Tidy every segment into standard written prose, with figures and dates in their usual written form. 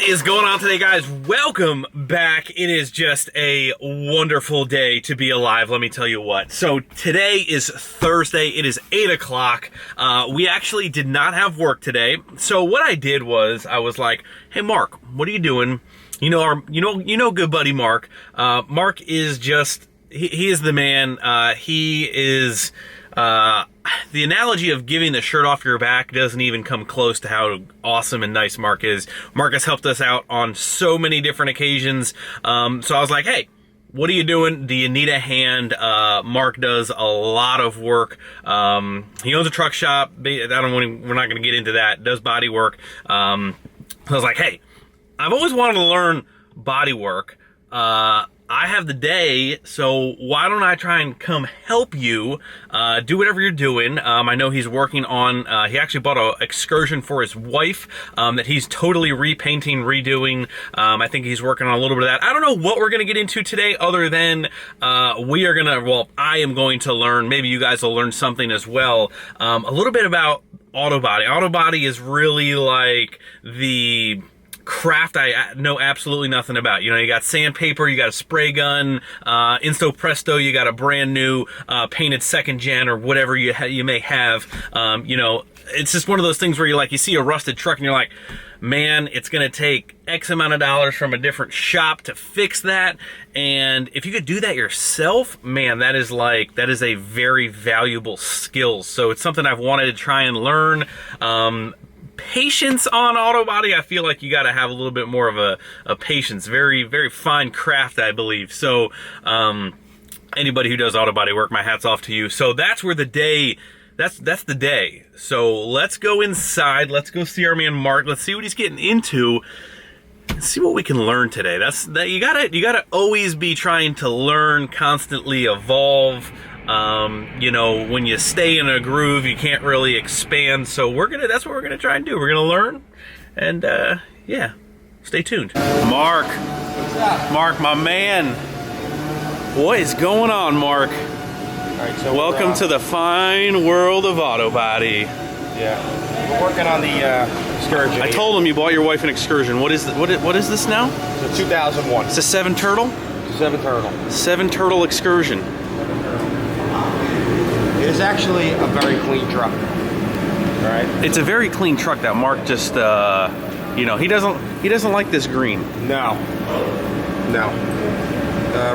is going on today, guys? Welcome back. It is just a wonderful day to be alive, let me tell you what. So today is Thursday. It is 8 o'clock. We actually did not have work today. So what I did was I was like, hey Mark, what are you doing? You know good buddy Mark. Mark is just he is the man. He is the analogy of giving the shirt off your back doesn't even come close to how awesome and nice Mark is. Mark has helped us out on so many different occasions. So I was like, hey, what are you doing? Do you need a hand? Mark does a lot of work. He owns a truck shop. We're not going to get into that. Does body work. I was like, hey, I've always wanted to learn body work. I have the day, so why don't I try and come help you do whatever you're doing. I know he's working on, he actually bought an Excursion for his wife that he's totally repainting, redoing. I think he's working on a little bit of that. I don't know what we're going to get into today other than I am going to learn, maybe you guys will learn something as well, a little bit about auto body. Auto body is really like the craft I know absolutely nothing about. You know, you got sandpaper, you got a spray gun, insto presto, you got a brand new painted second gen or whatever you may have. You know, it's just one of those things where you see a rusted truck and you're like, man, it's gonna take X amount of dollars from a different shop to fix that. And if you could do that yourself, man, that is a very valuable skill. So it's something I've wanted to try and learn. Patience on auto body, I feel like you got to have a little bit more of a patience. Very, very fine craft, I believe. So anybody who does auto body work, my hat's off to you. So that's where the day, that's the day. So let's go inside. Let's go see our man Mark. Let's see what he's getting into. Let's see what we can learn today. You gotta always be trying to learn, constantly evolve. You know, when you stay in a groove, you can't really expand. So that's what we're gonna try and do. We're gonna learn, and yeah, stay tuned. Mark, what's up? Mark, my man, what is going on, Mark? All right, so welcome to the fine world of auto body. Yeah, we're working on the Excursion. I told him you bought your wife an Excursion. What is this now? It's a 2001. It's a 7 turtle. 7 turtle. 7 turtle Excursion. It's actually a very clean truck. All right. It's a very clean truck that Mark just, you know, he doesn't like this green. No.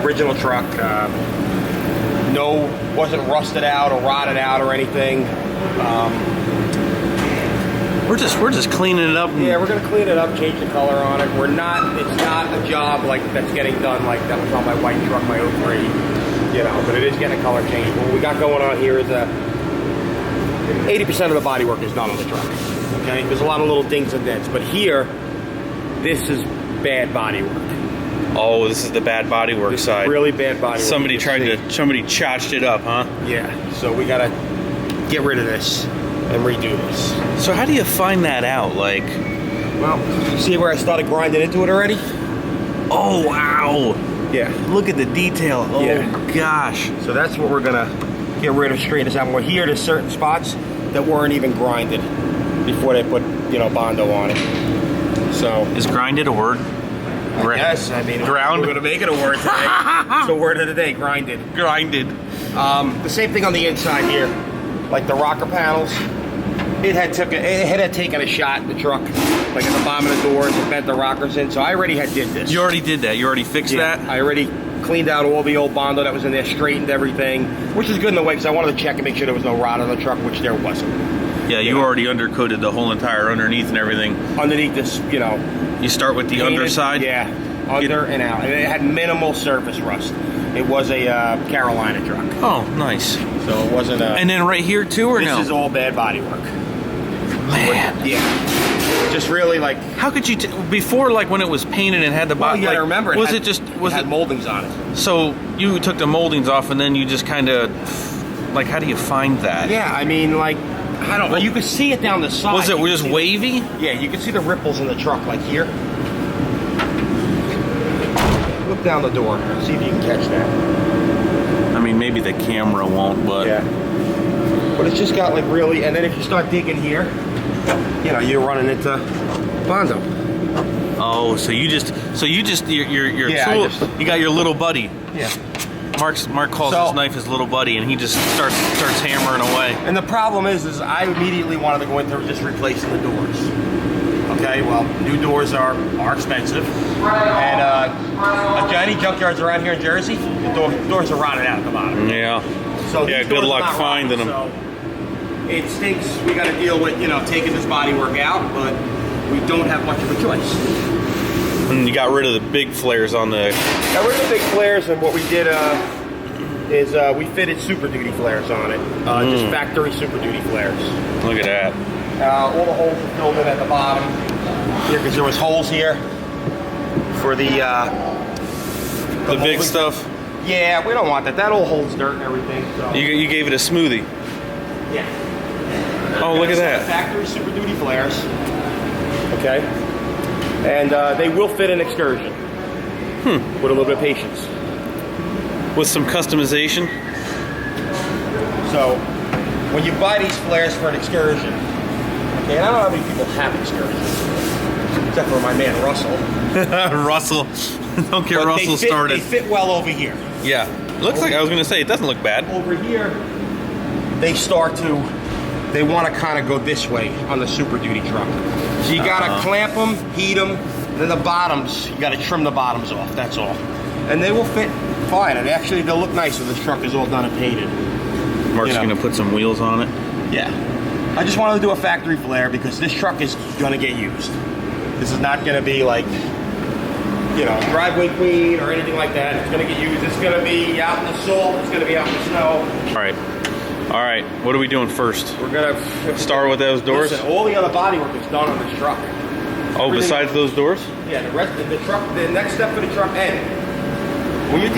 Original truck. Wasn't rusted out or rotted out or anything. We're just cleaning it up. Yeah, we're gonna clean it up, change the color on it. It's not a job like that's getting done like that was on my white truck, my 03. You know, but it is getting a color change. What we got going on here is 80% of the body work is done on the truck. Okay, there's a lot of little dings and dents, but here, this is bad body work. Oh, this is the bad body work side. Really bad body work. Somebody chotched it up, huh? Yeah. So we gotta get rid of this and redo this. So how do you find that out? Like, well, you see where I started grinding into it already? Oh wow. Yeah. Look at the detail. Oh yeah. Gosh. So that's what we're gonna get rid of, straighten this out. We're here to certain spots that weren't even grinded before they put, you know, bondo on it. So is grinded a word? Yes, I mean, ground. We're gonna make it a word today. It's the word of the day, grinded. Grinded. The same thing on the inside here, like the rocker panels. It had taken a shot in the truck, like at the bottom of the doors and bent the rockers in. So I already did this. You already did that. You already fixed that. I already cleaned out all the old bondo that was in there, straightened everything, which is good in the way because I wanted to check and make sure there was no rot on the truck, which there wasn't. Yeah, you already undercoated the whole entire underneath and everything. Underneath this, you know. You start with the underside? Yeah, under and out. And it had minimal surface rust. It was a Carolina truck. Oh, nice. So it wasn't a... And then right here too, or no? This is all bad body work. Man. Yeah. Just really like... How could you... before, like, when it was painted and had the bottom... Well, you gotta remember, it had moldings on it. So you took the moldings off and then you just kind of... Like, how do you find that? Yeah, I mean, like... I don't know. You could see it down the side. Was it just wavy? Yeah, you could see the ripples in the truck, like here. Look down the door. See if you can catch that. I mean, maybe the camera won't, but... Yeah. But it's just got, like, really... And then if you start digging here, you know, you're running into bondo. Oh, so you just your Yeah, tool. You got your little buddy. Yeah. Mark calls his knife his little buddy, and he just starts hammering away. And the problem is I immediately wanted to go in there and just replacing the doors. Okay, well, new doors are expensive, and any junkyards around here in Jersey, the doors are rotted out at the bottom. Yeah. So yeah, good luck finding them. So it stinks. We got to deal with taking this bodywork out, but we don't have much of a choice. And you got rid of the big flares on the... Got rid of the big flares, and what we did is we fitted Super Duty flares on it. Just factory Super Duty flares. Look at that. All the holes are filled in at the bottom here because there was holes here for the big stuff. Yeah, we don't want that. That all holds dirt and everything. So. You gave it a smoothie. Yeah. Oh, look at that. Factory Super Duty flares. Okay. And they will fit an Excursion. With a little bit of patience. With some customization. So, when you buy these flares for an Excursion, okay, and I don't know how many people have Excursions, except for my man Russell. Russell. Don't get Russell started. They fit well over here. Yeah. Looks like, I was going to say, it doesn't look bad. Over here, they want to kind of go this way on the Super Duty truck. So you got to clamp them, heat them, then the bottoms, you got to trim the bottoms off, that's all. And they will fit fine, and actually they'll look nice when this truck is all done and painted. Mark's going to put some wheels on it. Yeah. I just wanted to do a factory flare because this truck is going to get used. This is not going to be like, driveway queen or anything like that. It's going to get used. It's going to be out in the salt. It's going to be out in the snow. All right. What are we doing first? We're going to start with those doors. Listen, all the other bodywork is done on this truck. Oh, besides those doors? Yeah, the rest of the truck. The next step for the truck, and when you're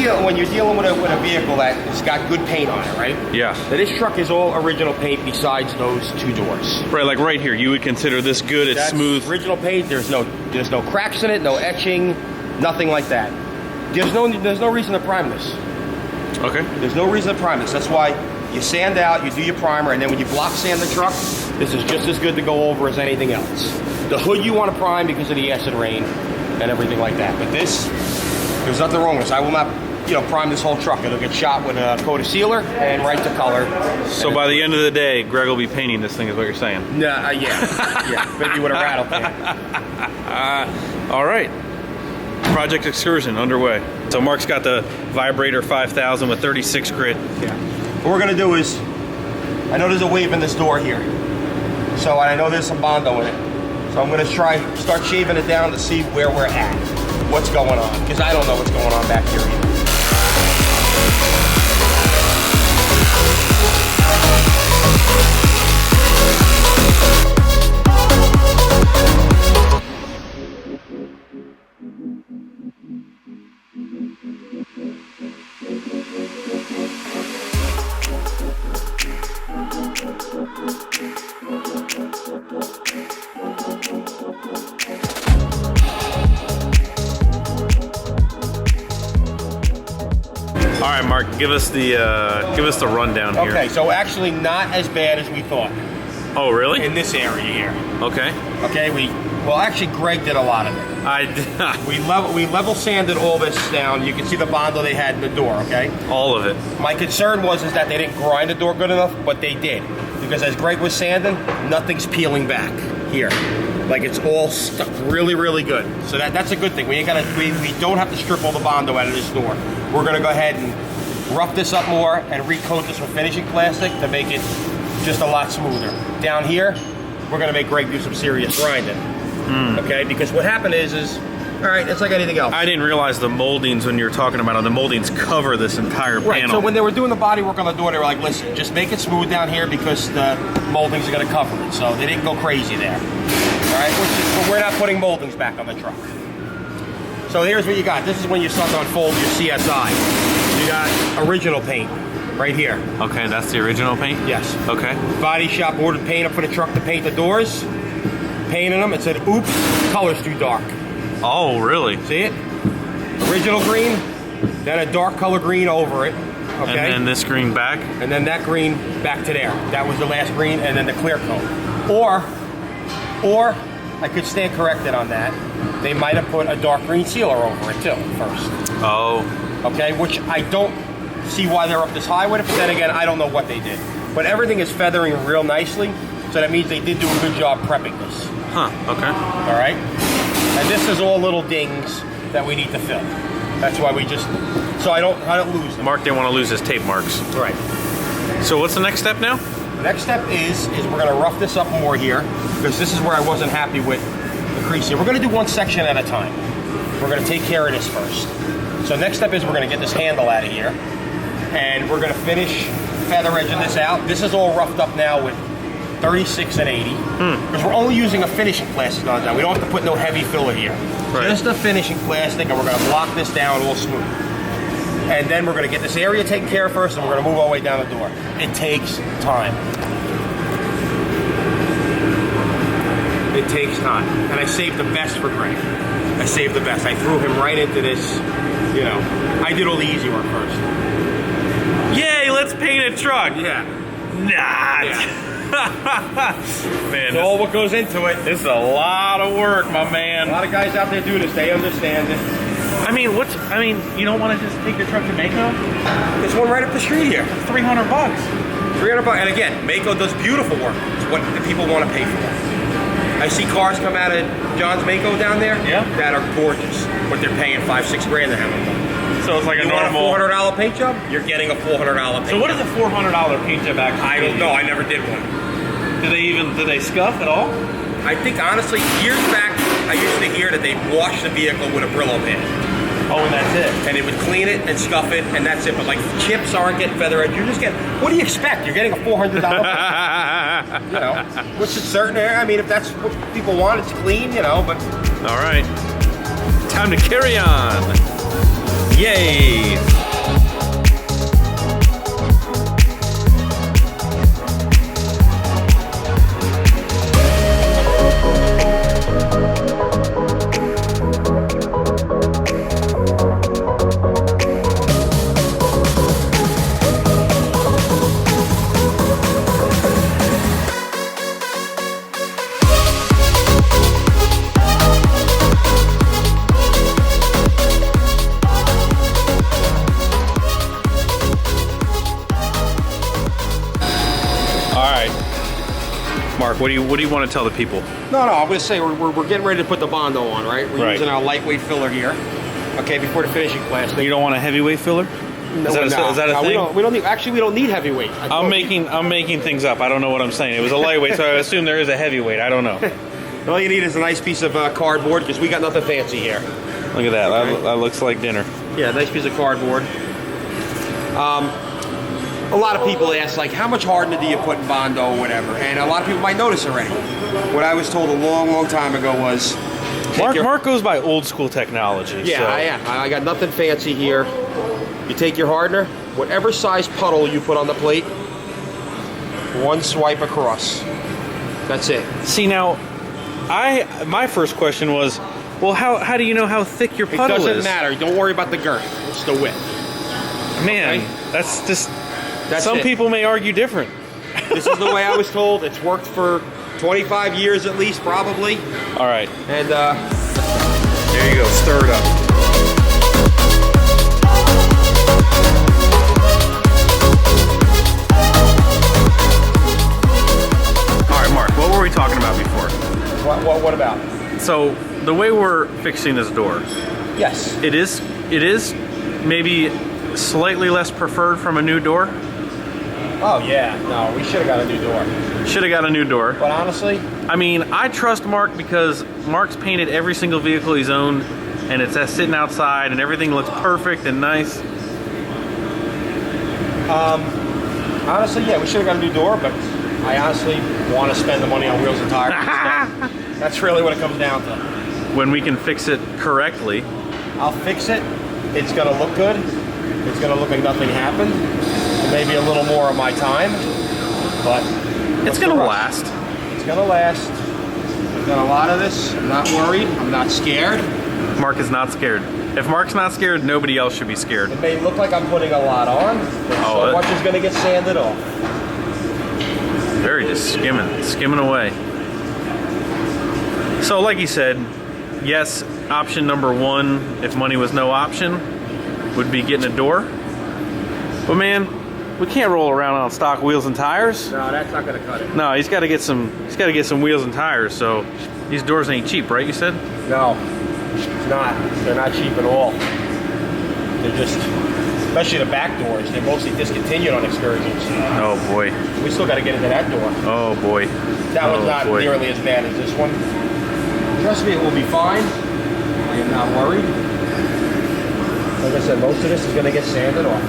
dealing with a vehicle that's got good paint on it, right? Yeah. Now, this truck is all original paint besides those two doors. Right, like right here, you would consider this good. It's smooth. Original paint. There's no cracks in it, no etching, nothing like that. There's no reason to prime this. Okay. There's no reason to prime this. That's why you sand out, you do your primer, and then when you block sand the truck, this is just as good to go over as anything else. The hood you want to prime because of the acid rain and everything like that. But this, there's nothing wrong with this. I will not, prime this whole truck. It'll get shot with a coat of sealer and right to color. So by the end of the day, Greg will be painting this thing, is what you're saying? Nah, yeah, maybe with a rattle can. All right. Project Excursion underway. So Mark's got the Vibrator 5000 with 36 grit. Yeah. What we're gonna do is, I know there's a wave in this door here, so I know there's some bondo in it. So I'm gonna start shaving it down to see where we're at, what's going on, because I don't know what's going on back here either. All right, Mark, give us the rundown here. Okay, so actually not as bad as we thought. Oh, really? In this area here. Okay. Okay, actually Greg did a lot of it. I did. We level sanded all this down. You can see the bondo they had in the door, okay? All of it. My concern was that they didn't grind the door good enough, but they did. Because as Greg was sanding, nothing's peeling back here. Like it's all stuck really, really good. So that's a good thing. We don't have to strip all the bondo out of this door. We're gonna go ahead and rough this up more and recoat this with finishing plastic to make it just a lot smoother. Down here, we're gonna make Greg do some serious grinding. Okay, because what happened is all right, it's like anything else. I didn't realize the moldings when you were talking about it. The moldings cover this entire panel. Right, so when they were doing the body work on the door, they were like, listen, just make it smooth down here because the moldings are gonna cover it. So they didn't go crazy there. All right, but we're not putting moldings back on the truck. So here's what you got. This is when you start to unfold your CSI. You got original paint right here. Okay, that's the original paint? Yes. Okay. Body shop ordered paint up for the truck to paint the doors. Painted them. It said, oops, color's too dark. Oh, really? See it? Original green, then a dark color green over it. Okay. And then this green back? And then that green back to there. That was the last green, and then the clear coat. Or I could stand corrected on that. they might have put a dark green sealer over it too first. Oh. Okay, which I don't see why they're up this high with it, but then again, I don't know what they did. But everything is feathering real nicely, so that means they did do a good job prepping this. Huh, okay. All right? And this is all little dings that we need to fill. That's why we just, so I don't lose them. Mark didn't want to lose his tape marks. Right. So what's the next step now? The next step is we're gonna rough this up more here, because this is where I wasn't happy with the crease here. We're gonna do one section at a time. We're gonna take care of this first. So next step is we're gonna get this handle out of here, and we're gonna finish feather edging this out. This is all roughed up now with 36 and 80, because we're only using a finishing plastic on that. We don't have to put no heavy filler here. Right. Just a finishing plastic, and we're gonna block this down all smooth. And then we're gonna get this area taken care of first, and we're gonna move all the way down the door. It takes time. It takes time. And I saved the best for Greg. I saved the best. I threw him right into this, you know. I did all the easy work first. Yay, let's paint a truck. Yeah. Nah. Yeah. Man, It's all what goes into it. this is a lot of work, my A man. lot of guys out there do this. They understand it. I mean, you don't want to just take your truck to Mako? There's one right up the street here. $300. 300 bucks. And again, Mako does beautiful work. It's what the people want to pay for. I see cars come out of John's Mako down there that are gorgeous, but they're paying $5-6 grand to have them done. So it's like a You normal. want a $400 paint job? You're getting a $400 paint So what job. does a $400 paint job actually? I don't know. I never did one. Do they scuff at all? I think honestly, years back, I used to hear that they wash the vehicle with a Brillo pad. Oh, and that's it. And it would clean it and scuff it, and that's it. But like chips aren't getting feather edge. You're just getting. What do you expect? You're getting a $400. You know, which is certain. I mean, if that's what people want, it's clean. You know, but All right. Time to carry on. Yay. Mark, what do you want to tell the people? no. I'm going to say we're getting ready to put the bondo on, right? We're Right. using our lightweight filler here. Okay, before the finishing plastic. You don't want a heavyweight filler? No, Is that a no, thing? We don't need. Actually, we don't need heavyweight. I'm making things up. I don't know what I'm saying. It was a lightweight, so I assume there is a heavyweight. I don't know. All you need is a nice piece of cardboard, because we got nothing fancy here. Look at that. Okay. That looks like dinner. Yeah, nice piece of cardboard. A lot of people ask, like, how much hardener do you put in bondo or whatever? And a lot of people might notice already. What I was told a long, long time ago was... Mark goes by old school technology. Yeah, so. I am. I got nothing fancy here. You take your hardener, whatever size puddle you put on the plate, one swipe across. That's it. See, now, my first question was, well, how do you know how thick your It puddle doesn't is? matter. Don't worry about the girth. It's the width. Man, Okay. that's just... That's some it. people may argue different. This is the way I was told. It's worked for 25 years at least, probably. All right. And There you go. Stir it up. All right, Mark, what were we talking about before? what about? So, the way we're fixing this door, Yes. it is maybe slightly less preferred from a new door. Oh yeah. No, we should have got a new door. Should have got a new door. But honestly, I mean, I trust Mark because Mark's painted every single vehicle he's owned, and it's sitting outside, and everything looks perfect and nice. honestly, yeah, we should have got a new door. But I honestly want to spend the money on wheels and tires. instead. That's really what it comes down to. When we can fix it correctly. I'll fix it. It's gonna look good. It's gonna look like nothing happened. Maybe a little more of my time, but It's gonna last. It's gonna last. I've done a lot of this. I'm not worried. I'm not scared. Mark is not scared. If Mark's not scared, nobody else should be scared. It may look like I'm putting a lot on, but so much is gonna get sanded off. Very just skimming away. So like you said, yes, option number one, if money was no option, would be getting a door. But man, we can't roll around on stock wheels and tires. No, that's not gonna cut it. No, he's got to get some wheels and tires. So these doors ain't cheap, right? You said? No, it's not. They're not cheap at all. They're just, especially the back doors, they're mostly discontinued on Excursions. Oh boy. We still got to get into that door. Oh boy. That one's not nearly as bad as this one. Trust me, it will be fine. I am not worried. Like I said, most of this is going to get sanded off.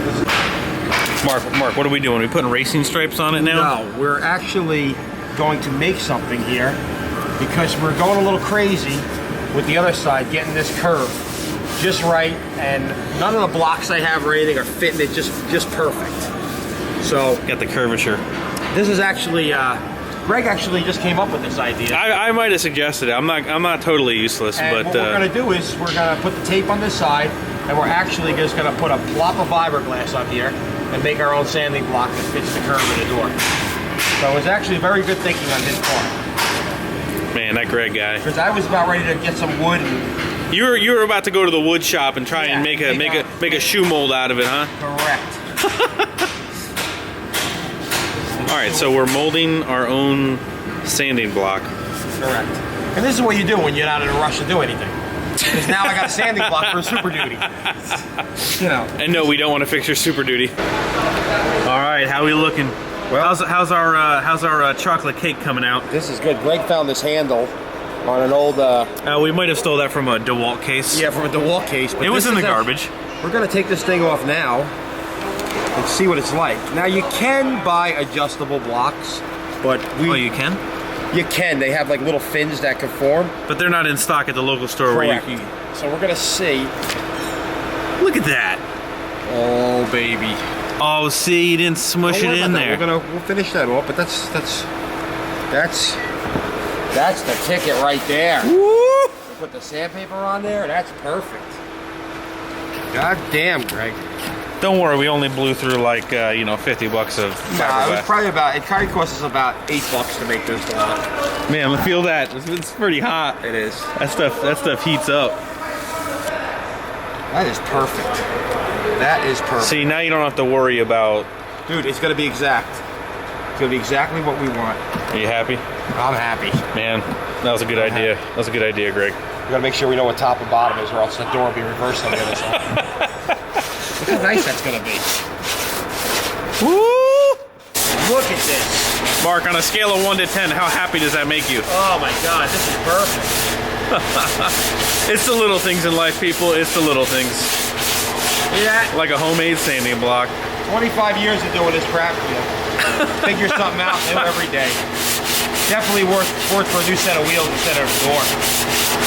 Mark, what are we doing? Are we putting racing stripes on it now? No, we're actually going to make something here because we're going a little crazy with the other side, getting this curve just right, and none of the blocks I have or anything are fitting it just perfect. So got the curvature. This is actually Greg actually just came up with this idea. I might have suggested it. I'm not totally useless, and but what we're gonna do is we're gonna put the tape on this side, and we're actually just gonna put a plop of fiberglass on here and make our own sanding block that fits the curve of the door. So it was actually very good thinking on his part. Man, that Greg guy. Because I was about ready to get some wood. And you were about to go to the wood shop and try and make a shoe mold out of it, huh? Correct. All right, so we're molding our own sanding block. Correct. And this is what you do when you're not in a rush to do anything. Because now I got a sanding block for a Super Duty. You know. And no, we don't want to fix your Super Duty. All right, how we looking? Well, how's our chocolate cake coming out? This is good. Greg found this handle on an old. We might have stole that from a DeWalt case. Yeah, from a DeWalt case. But it was in the garbage. We're gonna take this thing off now and see what it's like. Now you can buy adjustable blocks, but oh, you can? You can. They have like little fins that can form. But they're not in stock at the local store. Correct. Where you can. So we're gonna see. Look at that. Oh baby. Oh, see, you didn't smush it in there. We'll finish that off, but that's the ticket right there. Woo! Put the sandpaper on there. That's perfect. God damn, Greg. Don't worry, we only blew through like $50 of fiberglass. Nah, it was probably it probably cost us about $8 to make this block. Man, feel that. It's pretty hot. It is. That stuff heats up. That is perfect. That is perfect. See, now you don't have to worry about. Dude, it's gonna be exact. It's gonna be exactly what we want. Are you happy? I'm happy. Man, that was a good idea. That was a good idea, Greg. We gotta make sure we know what top and bottom is, or else the door will be reversed on the other side. Look how nice that's gonna be. Woo! Look at this. Mark, on a scale of 1 to 10, how happy does that make you? Oh my God, this is perfect. It's the little things in life, people. It's the little things. Yeah. Like a homemade sanding block. 25 years of doing this crap wheel. Figure something out new every day. Definitely worth for a new set of wheels instead of a door.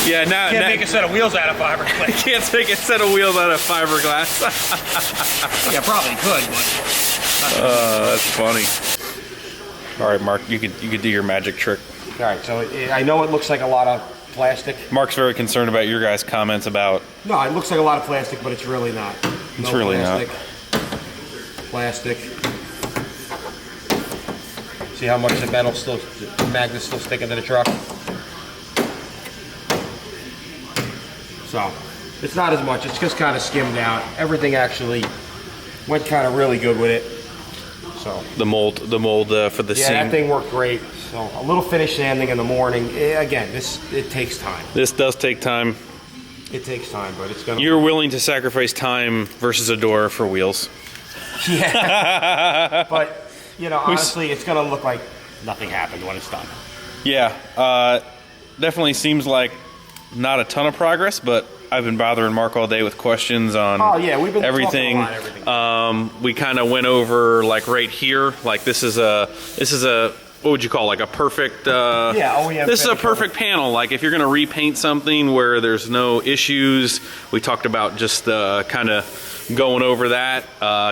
Yeah, now Can't make a set of wheels out of fiberglass. Can't take a set of wheels out of fiberglass. Yeah, probably could, but. That's funny. All right, Mark, you could do your magic trick. All right, so I know it looks like a lot of plastic. Mark's very concerned about your guys' comments about. No, it looks like a lot of plastic, but it's really not. It's really not. Plastic. See how much the magnet's still sticking to the truck. So, it's not as much. It's just kind of skimmed out. Everything actually went kind of really good with it. So the mold for the seam. Yeah, that thing worked great. So a little finish sanding in the morning. Again, it takes time. This does take time. It takes time, but it's gonna. You're willing to sacrifice time versus a door for wheels. Yeah. But honestly, it's gonna look like nothing happened when it's done. Yeah, definitely seems like not a ton of progress, but I've been bothering Mark all day with questions on we've been everything. Talking about everything. We kind of went over like right here, like this is a what would you call, like a perfect OEM this is a perfect panel. Like if you're gonna repaint something where there's no issues, we talked about just kind of going over that,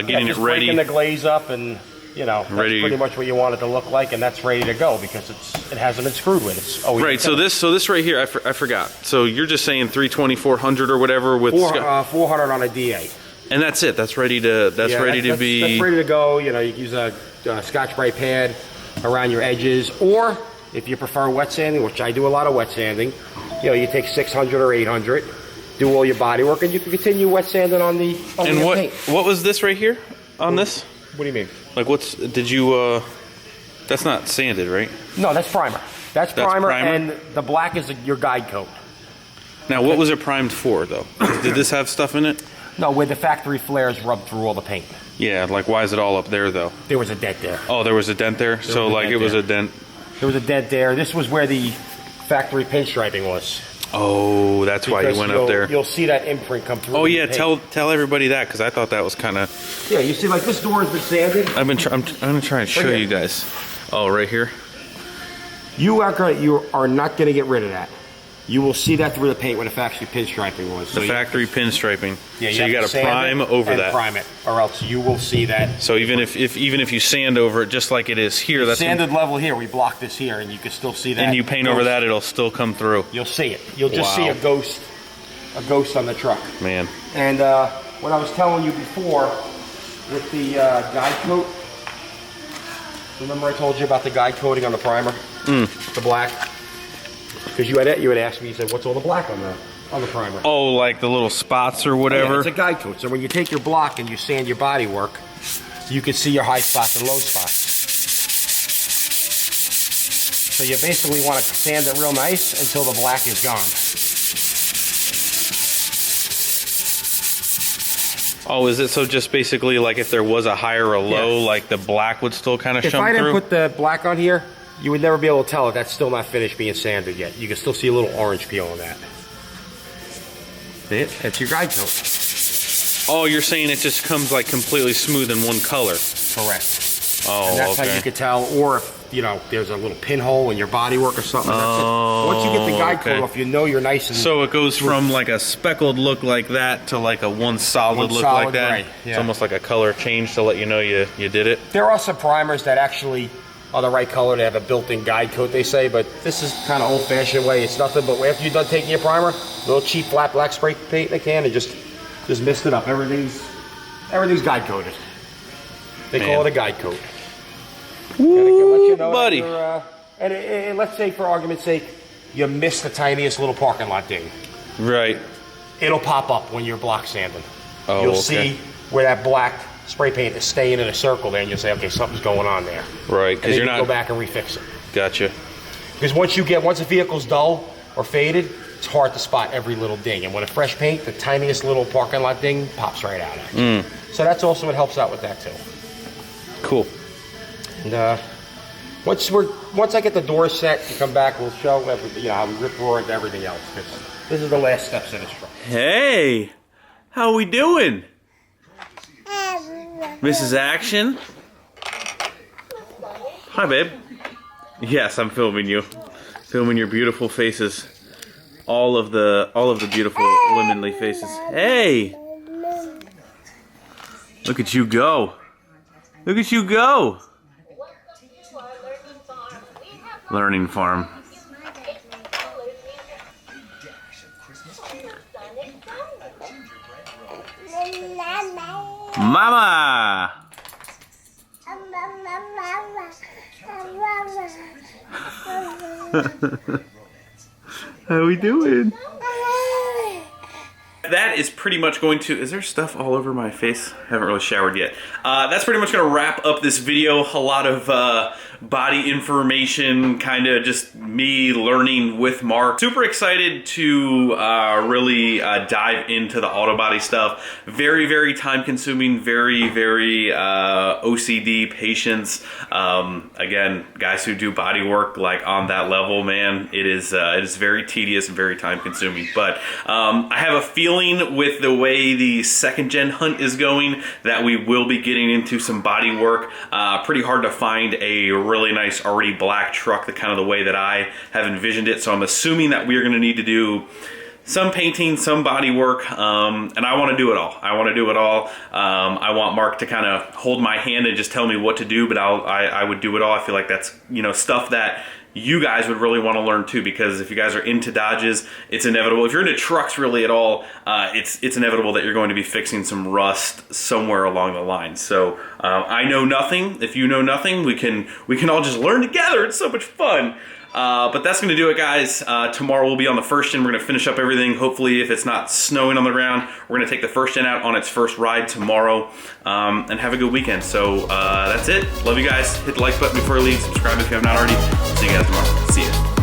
getting it ready, breaking the glaze up, and that's ready. pretty much what you want it to look like, and that's ready to go because it hasn't been screwed with. It's right. So this right here, I forgot. So you're just saying 320, 400 or whatever with 400 on a DA, and that's it. That's ready to. That's ready to be. That's ready to go. You can use a Scotch-Brite pad around your edges, or if you prefer wet sanding, which I do a lot of wet sanding, You know, you take 600 or 800, do all your body work, and you can continue wet sanding on the And paint. what was this right here on this? What do you mean? Like did you, that's not sanded, right? No, that's primer. That's primer, and the black is your guide coat. Now, what was it primed for, though? Did this have stuff in it? No, where the factory flares rubbed through all the paint. Yeah, like why is it all up there, though? There was a dent there. Oh, there was a dent there? So, like, it was a dent. There was a dent there. This was where the factory paint striping was. Oh, that's why you went up there. You'll see that imprint come through. Oh, yeah, tell everybody that, because I thought that was kind of... Yeah, you see, like, this door has been sanded. I'm going to try and show you guys. Oh, right here? You are not going to get rid of that. You will see that through the paint when the factory pinstriping was. The factory pinstriping. Yeah, so you got to prime over that. Prime it, or else you will see that. So even if you sand over it just like it is here, that's sanded level here. We block this here, and you can still see that. And you paint over that, it'll still come through. You'll see it. You'll just see a ghost on the truck. Man. And what I was telling you before with the guide coat. Remember I told you about the guide coating on the primer, the black. Because you had asked me, you said, what's all the black on the primer? Oh, like the little spots or whatever? Yeah, it's a guide coat. So when you take your block and you sand your body work, you can see your high spots and low spots. So you basically want to sand it real nice until the black is gone. Oh, is it so just basically like if there was a high or a low, like the black would still kind of show through? If I didn't put the black on here, you would never be able to tell if that's still not finished being sanded yet. You can still see a little orange peel on that. See it? That's your guide coat. Oh, you're saying it just comes like completely smooth in one color? Correct. Oh, and that's how you can tell, or if, you know, there's a little pinhole in your bodywork or something. That's it. Once you get the guide coat off, you know you're nice and... So it goes from like a speckled look like that to like a one solid look like that? Right, yeah. It's almost like a color change to let you know you did it? There are some primers that actually are the right color. They have a built-in guide coat, they say, but this is kind of old-fashioned way. It's nothing but after you're done taking your primer, a little cheap flat black spray paint in a can and just mist it up. Everything's guide coated. They call it a guide coat. Woo, let you know buddy. And let's say, for argument's sake, you missed the tiniest little parking lot ding. Right. It'll pop up when you're block sanding. Oh, You'll see where that black spray paint is staying in a circle there, and you'll say, okay, something's going on there. Right, because you're not... go back and refix it. Gotcha. Because once the vehicle's dull or faded, it's hard to spot every little ding. And when a fresh paint, the tiniest little parking lot ding pops right out at you. So that's also what helps out with that too. Cool. And once I get the doors set and come back, we'll show everything, you know, how we rip roar into everything else. This is the last steps in this truck. Hey, how we doing? Mrs. Action? Hi, babe. Yes, I'm filming you. Filming your beautiful faces. All of the beautiful womanly faces. Hey! Look at you go. Look at you go. Learning Farm. Mama! How we doing? That is pretty much going to... Is there stuff all over my face? I haven't really showered yet. That's pretty much going to wrap up this video. A lot of body information, kind of just me learning with Mark. Super excited to really dive into the auto body stuff. Very, very time consuming, very, very OCD patience. Again, guys who do body work like on that level, man, it is very tedious and very time consuming. But I have a feeling with the way the second gen hunt is going that we will be getting into some body work. Pretty hard to find a really nice already black truck, the kind of the way that I have envisioned it. So I'm assuming that we're going to need to do some painting, some body work, and I want to do it all. I want to do it all. I want Mark to kind of hold my hand and just tell me what to do, but I would do it all. I feel like that's, you know, stuff that you guys would really want to learn too, because if you guys are into Dodges, it's inevitable. If you're into trucks really at all, it's inevitable that you're going to be fixing some rust somewhere along the line. So I know nothing. If you know nothing, we can all just learn together. It's so much fun. But that's going to do it, guys. Tomorrow we'll be on the first gen. We're going to finish up everything. Hopefully, if it's not snowing on the ground, we're going to take the first gen out on its first ride tomorrow, and have a good weekend. So that's it. Love you guys. Hit the like button before you leave. Subscribe if you have not already. See you guys tomorrow. See ya.